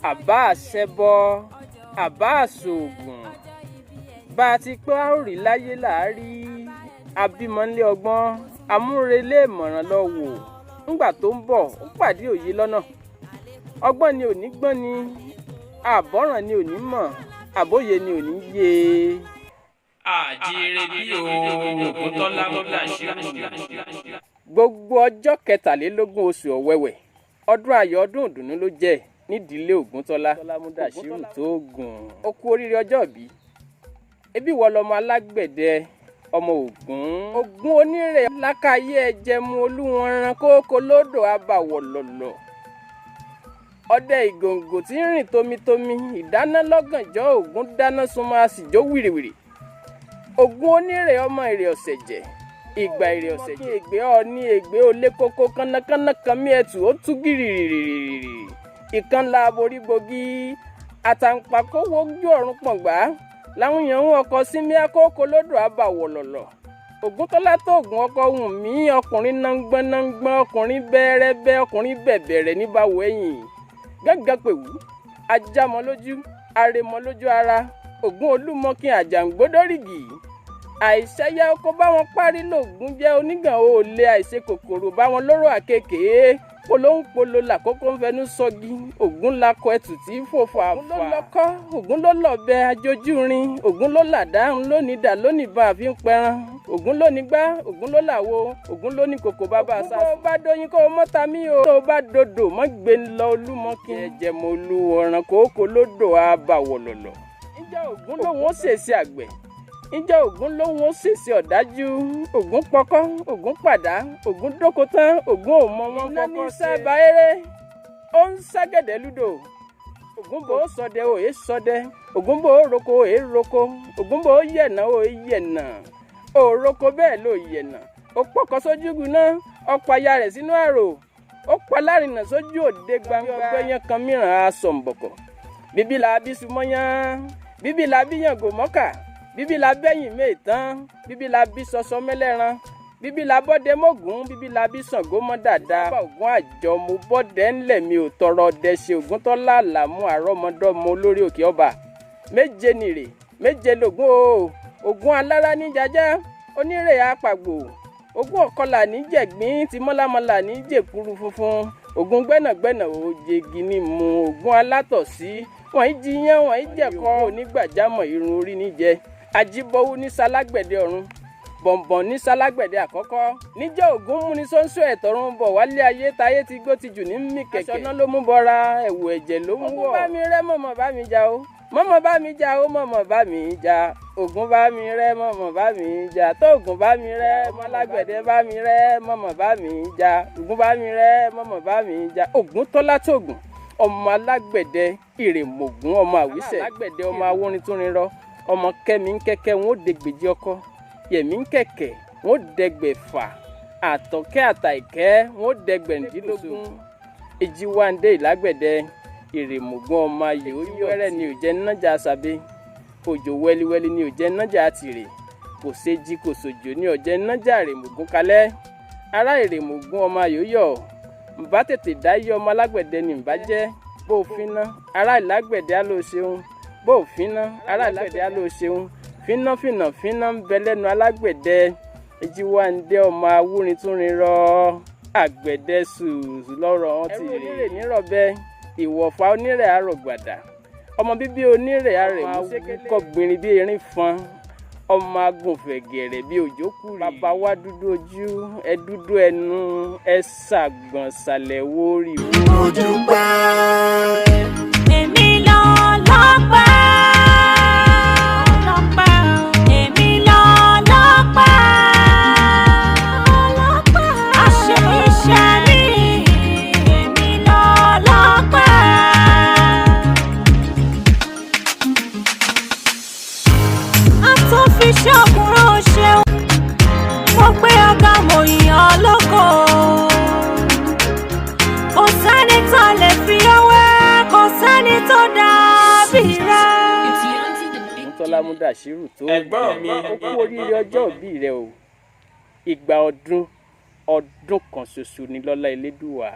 àbá àṣẹbọ àbá àṣoògùn bá a ti pé a ó rí láyé láàárí abímọ́lé ọgbọ́n amúrelé ìmọ̀ràn lọ wò ńgbà tó ń bọ̀ ó pàdé òye lọ́nà ọgbọ́n ni òní gbọ́n ni àbọ̀ràn ni òní mọ̀ àbóyè ni òní yé. àjíire bí Oguntola Mudashiru. gbogbo ọjọ́ kẹtàlélógún oṣù ọ̀wẹ̀wẹ̀ ọdún ayọ̀ ọdún ìdùnnú ló jẹ́ nídìílé Oguntola Mudashiru Toogun. ó kú oríire ọjọ́ bí ebi wọ lọmọ alágbẹ̀dẹ ọmọ Ògún onírè lákàyé ẹjẹmu olúwọ̀nràn kókó lódò abàwọ̀ lọ̀lọ̀ ọdẹ ìgòǹgò tí ń rìn tómitómi ìdáná lọ́gànjọ́ Ògún dáná sunmọ́ àsìjó wìrìwìrì Ògún onírè ọmọ ìrè ọ̀sẹ̀ jẹ ìgbà ìrè ọ̀sẹ̀ jẹ ègbé ọ̀ní ègbé olé kókó kánnakánná kan mí ẹ̀tù ó tú gìrìrìrìrì ìkànnà aborí gbogi àtàǹpàkò wojú ọ̀run pọ̀ngbà láwọn èèyàn ń ọkọ̀ sími akókò lódò abàwọ̀ lọ̀lọ̀ Oguntola Toogun ọkọ̀ wùn mí ọkùnrin náǹgbọ́n ọkùnrin bẹ́ẹ̀rẹ́bẹ́ ọkùnrin bẹ̀bẹ̀rẹ̀ níbàwọ̀ ẹ̀yìn gángan pèwú ajámọ́ lójú arẹmọ lójú ara Ògún olúmọkin àjàngbódórìgì àìṣẹ́yà ọkọ̀ báwọn parí lògùn jẹ́ onígàn olè àìṣe kòkòrò báwọn lóró àkekèé polóńpolo làkókò ń fẹnu sọgi Ògún lakọ ẹtù tí fòfà Ògún ló lọ́kọ́ Ògún ló lọ́bẹ ajójúrin Ògún ló làdá lónìí dà lónìí bá a fi ń pẹran Ògún ló ní gbá Ògún ló làwo Ògún ló ní kòkò bàbá àṣà. tó bá dóyin kó o mọ́ta mí o tó bá dodo mọ́ gbé lọ olúmọkin ẹ̀jẹ̀mọ̀ olúwọ̀nràn kókó lódò abàwọ̀ lọ̀lọ̀. ǹjẹ́ Ògún lòun ó ṣèṣe àgbẹ̀ ǹjẹ́ Ògún lòun ó ṣèṣe ọ̀dájú Ògún pọkọ́ Ògún pàdá Ògún dóko tán Ògún ò mọ wọn kọ́kọ́ ṣe. iná ní sábà eré ó ń ságẹ̀dẹ̀ lúdò Ògún bò ó sọdẹ ò é sọdẹ Ògún bò ó roko ò é roko Ògún bò ó yẹ̀nà ò é yẹ̀nà ò roko bẹ́ẹ̀ ló yẹ̀nà ó pọkọ sójú náà ó pa aya rẹ̀ sínú àrò ó pa lárinà sójú òde gbangba ọgbẹ́yẹn kan mìíràn aṣọ̀ǹbọ̀kọ̀ bíbí la bí sumọ́yán bíbí la bí yàngò mọ́kà bíbí la bẹ́yìn méètán bíbí la bí sọsọ mẹ́lẹ́ran bíbí la bọ́dẹ mọ́gùn bíbí la bí Ṣàngó mọ́ dáadáa. bá Ògún àjọ mo bọ́dẹ ńlẹ̀ mi ò tọrọ ọdẹ ṣe Ògúntola Alamu àrọ́mọdọ́mọ olórí òkè ọba méje nìrè méje lògún o Ògún alára ní jajá onírè apàgbò Ògún ọ̀kọlà ní jẹ̀gbín ti mọ́lámọ́lá ní jèkúrú funfun Ògún gbẹ́nàgbẹ́nà òjègì ni mu Ògún alátọ̀sí wọ́n í jiyàn wọ́n í jẹ̀kọ́ onígbàjámọ̀ irun orí níjẹ ajíbọ́wú ní sálágbẹ̀dẹ ọ̀run bọ̀m̀bọ̀n ní sálágbẹ̀dẹ àkọ́kọ́ níjọ́ Ògún mú ní sọ́nsọ ẹ̀tọ́run bọ̀ wálé ayé táyé ti gbó ti jù ní mí kẹ̀kẹ́ aṣọ náà ló mú bọ́ra ẹ̀wù ẹ̀jẹ̀ ló mú wọ̀. Ògún bá mi rẹ́ mọ̀mọ́ bá mi jà o mọ̀mọ́ bá mi jà o mọ̀mọ́ bá mi jà Ògún bá mi rẹ́ mọ̀mọ́ bá mi jà Tóògùn bá mi rẹ́ mọ́lágbẹ̀dẹ bá mi rẹ́ mọ̀mọ́ bá mi jà Ògún bá mi rẹ́ mọ̀mọ́ bá mi jà Oguntola Toogun ọmọ alágbẹ̀dẹ ìrèmọ̀gún ọmọ àwísẹ̀ alágbẹ̀dẹ ọmọ awórin tó rin rọ ọmọ kẹ́mi ń kẹ́kẹ́ wọn ó dẹgbèjì ọkọ yẹ̀mí ń kẹ̀kẹ́ wọn ó dẹgbẹ̀fà àtọ̀kẹ́ àtàìkẹ́ wọn ó dẹgbẹ̀ndínlógún èjìwándé ìlágbẹ̀dẹ ìrèmọ̀gún ọmọ ayò wẹ́rẹ́ ni ò jẹ́ nájà sàbẹ̀ òjò wẹ́líwẹ́lí ni ò jẹ́ nájà tìrè kò séjì kò sòjò ni ò jẹ́ nájà ìrèmọ̀gún kalẹ̀ ará ìrèmọ̀gún ọmọ ayò yọ̀ mbà tètè dáyé ọmọ alágbẹ̀dẹ ni mbà jẹ́ bó o fi ná ará ìlágbẹ̀dẹ á ló ṣeun bó o fi ná ará ìlágbẹ̀dẹ á ló ṣeun fínà ń bẹ lẹ́nu alágbẹ̀dẹ èjìwándé ọmọ awúrin tún rin rọ àgbẹ̀dẹ sùúrù lọ́rọ̀ wọn ti rí. ẹrú onírè nírọ̀bẹ ìwọ̀fà onírè àrògbàdà ọmọ bíbí onírè àrẹ̀mú kọ́ gbìnrín bí erin fọn ọmọ agùnfẹ̀gẹ̀rẹ̀ bí òjò kúrì. bàbá wa dúdú ojú ẹ dúdú ẹnu ẹ ṣàgbọ̀n ṣàlẹ̀ wórì. ojú pẹ́. èmi lọ lọ́pẹ́. ṣọ́kùnrin ṣeun mo pé ọ̀gá mo yàn lóko kò sẹ́ni tó lè fi ọwé kò sẹ́ni tó dàbí rẹ̀. Oguntola Mudashiru tó ẹ̀gbọ́n mi ó kú oríire ọjọ́ ìbí rẹ o ìgbà ọdún kan ṣoṣo ní lọ́lá Elédùà.